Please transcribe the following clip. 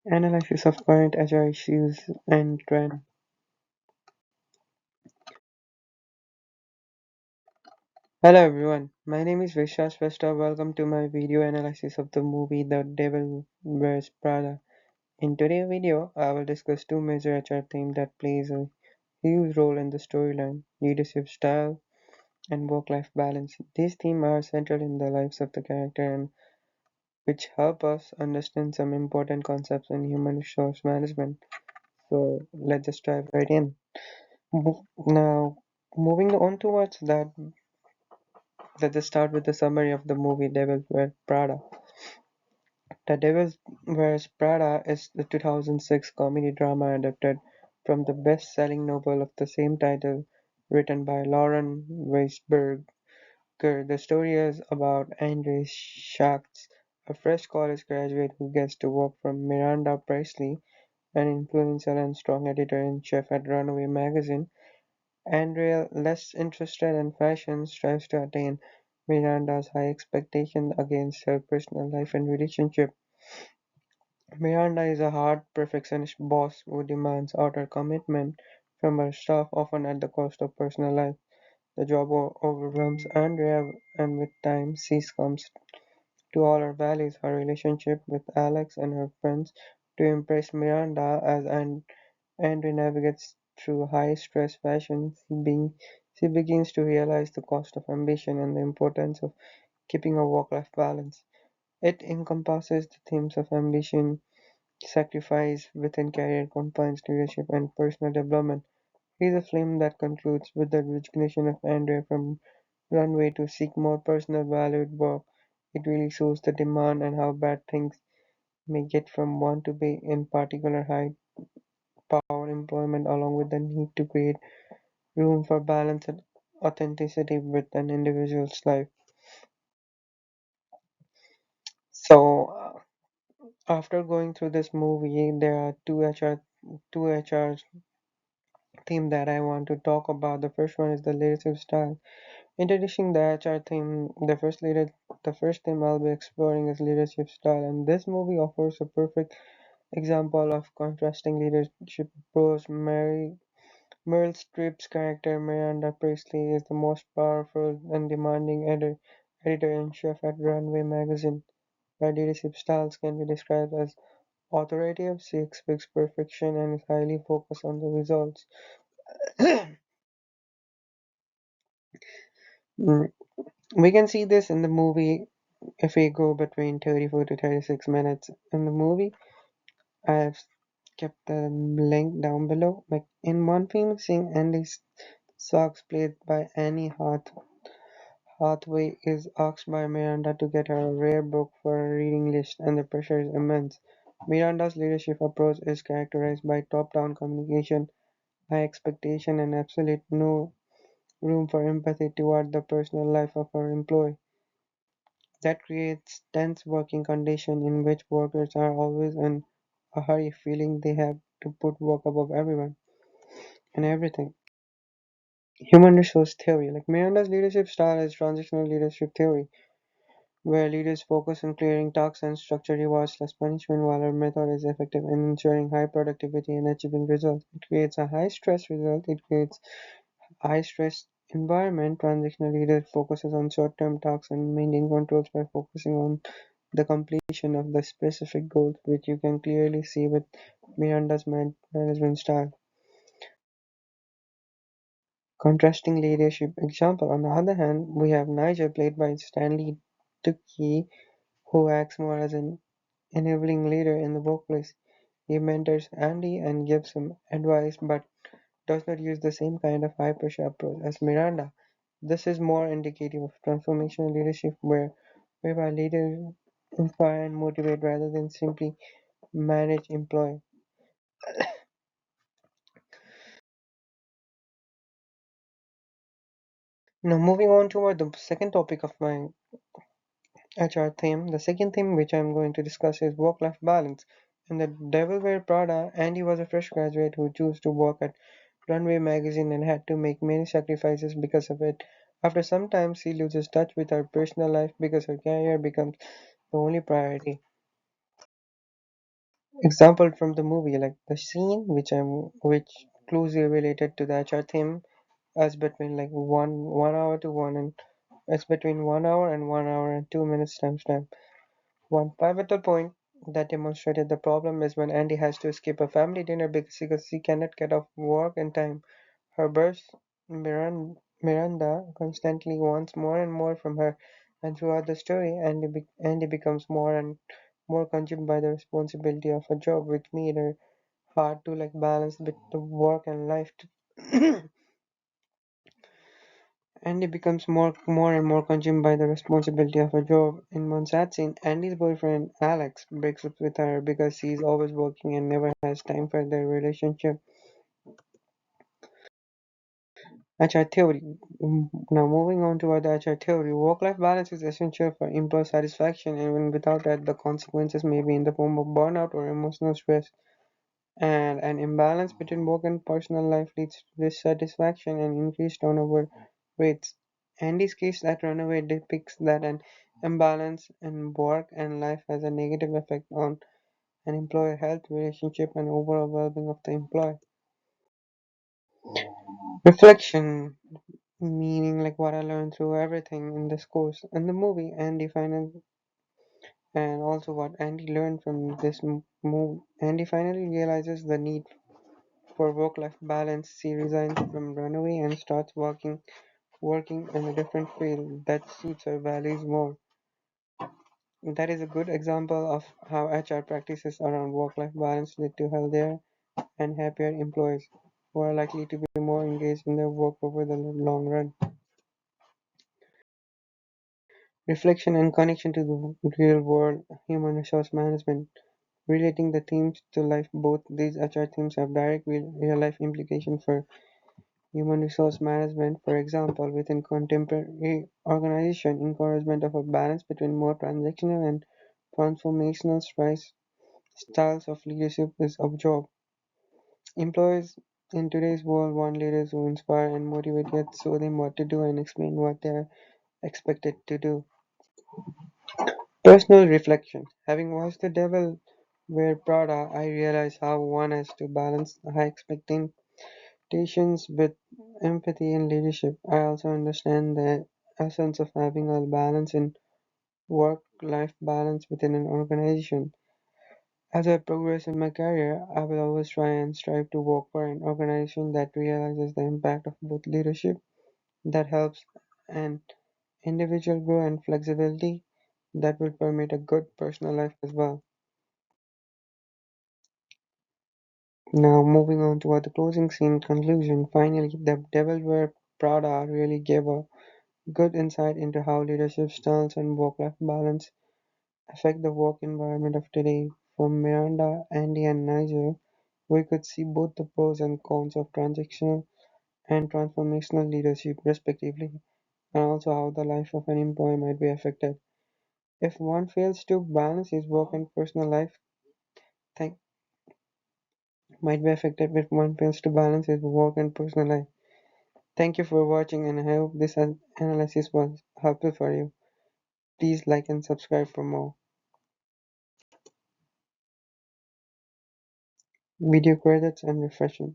Analysis of current HR issues and trend. Hello everyone, my name is Vishwas Vesta. Welcome to my video analysis of the movie The Devil Wears Prada. In today's video, I will discuss two major HR themes that plays a huge role in the storyline: leadership style and work-life balance. These themes are central in the lives of the character and which help us understand some important concepts in human resource management. So let's just dive right in. Now, moving on towards that, let us start with the summary of the movie Devil Wears Prada. The Devil Wears Prada is the 2006 comedy drama adapted from the best-selling novel of the same title written by Lauren Weisberger. The story is about Andre Schatz, a fresh college graduate who gets to work for Miranda Priestley, an influencer and strong editor-in-chief at Runaway magazine. Andrea, less interested in fashion, strives to attain Miranda's high expectations against her personal life and relationship. Miranda is a hard, perfectionist boss who demands utter commitment from her staff, often at the cost of personal life. The job overwhelms Andrea, and with time, she comes to all her values, her relationship with Alex and her friends, to impress Miranda as Andre navigates through high-stress fashion. She begins to realize the cost of ambition and the importance of keeping a work-life balance. It encompasses the themes of ambition, sacrifice within career confines, leadership, and personal development. It is a film that concludes with the resignation of Andre from Runway to seek more personal valued work. It really shows the demand and how bad things may get from one to be in particular high power employment along with the need to create room for balance and authenticity with an individual's life. So, after going through this movie, there are two HR theme that I want to talk about. The first one is the leadership style. Introducing the HR theme, the first theme I'll be exploring is leadership style, and this movie offers a perfect example of contrasting leadership approach. Meryl Streep's character Miranda Priestley is the most powerful and demanding editor-in-chief at Runway magazine. Her leadership styles can be described as authoritative. She expects perfection and is highly focused on the results. Mm, we can see this in the movie if we go between 34 to 36 minutes in the movie. I have kept the link down below. Like in one famous scene, Andy Sachs, played by Hathaway, is asked by Miranda to get her a rare book for a reading list, and the pressure is immense. Miranda's leadership approach is characterized by top-down communication, high expectation, and absolute no room for empathy toward the personal life of her employee. That creates tense working conditions in which workers are always in a hurry, feeling they have to put work above everyone and everything. Human resource theory. Like Miranda's leadership style is transitional leadership theory, where leaders focus on clearing tasks and structure rewards less punishment, while her method is effective in ensuring high productivity and achieving results. It creates a high stress result. It creates high stress environment. Transitional leader focuses on short term tasks and maintain controls by focusing on the completion of the specific goals, which you can clearly see with Miranda's management style. Contrasting leadership example. On the other hand, we have Nigel, played by Stanley Tucci, who acts more as an enabling leader in the workplace. He mentors Andy and gives him advice, but does not use the same kind of high pressure approach as Miranda. This is more indicative of transformational leadership whereby leaders inspire and motivate rather than simply manage employ. Now moving on toward the second topic of my HR theme. The second theme which I'm going to discuss is work-life balance. In the Devil Wear Prada, Andy was a fresh graduate who chose to work at Runway magazine and had to make many sacrifices because of it. After some time, she loses touch with her personal life because her career becomes the only priority. Example from the movie, like the scene which closely related to the HR theme, as between like one hour to one and it's between 1 hour and 1 hour and 2 minutes timestamp. One pivotal point that demonstrated the problem is when Andy has to skip a family dinner because he cannot get off work in time. Her boss, Miranda, constantly wants more and more from her, and throughout the story, Andy becomes more and more consumed by the responsibility of a job, which made her hard to like balance the work and life. Andy becomes more and more consumed by the responsibility of a job. In one sad scene, Andy's boyfriend Alex breaks up with her because he's always working and never has time for their relationship. HR theory. Now moving on to the HR theory, work-life balance is essential for employee satisfaction. Even without that, the consequences may be in the form of burnout or emotional stress. And an imbalance between work and personal life leads to dissatisfaction and increased turnover rates. Andy's case at Runaway depicts that an imbalance in work and life has a negative effect on an employer health, relationship, and overall well-being of the employee. Reflection, meaning like what I learned through everything in this course and the movie, and also what Andy learned from this move. Andy finally realizes the need for work-life balance. She resigns from Runaway and starts working in a different field that suits her values more. That is a good example of how HR practices around work-life balance lead to healthier and happier employees who are likely to be more engaged in their work over the long run. Reflection and connection to the real world, human resource management. Relating the themes to life, both these HR themes have direct real life implications for human resource management. For example, within contemporary organization, encouragement of a balance between more transactional and transformational styles of leadership is of job. Employees in today's world want leaders who inspire and motivate, yet show them what to do and explain what they are expected to do. Personal reflection. Having watched The Devil Wear Prada, I realize how one has to balance high expectations with empathy and leadership. I also understand the essence of having a balance in work-life balance within an organization. As I progress in my career, I will always try and strive to work for an organization that realizes the impact of both leadership that helps an individual grow and flexibility that will permit a good personal life as well. Now, moving on to the closing scene conclusion. Finally, The Devil Wear Prada really gave a good insight into how leadership styles and work-life balance affect the work environment of today. From Miranda, Andy, and Nigel, we could see both the pros and cons of transactional and transformational leadership, respectively, and also how the life of an employee might be affected. If one fails to balance his work and personal life, thank might be affected if one fails to balance his work and personal life. Thank you for watching, and I hope this analysis was helpful for you. Please like and subscribe for more video credits and refreshing.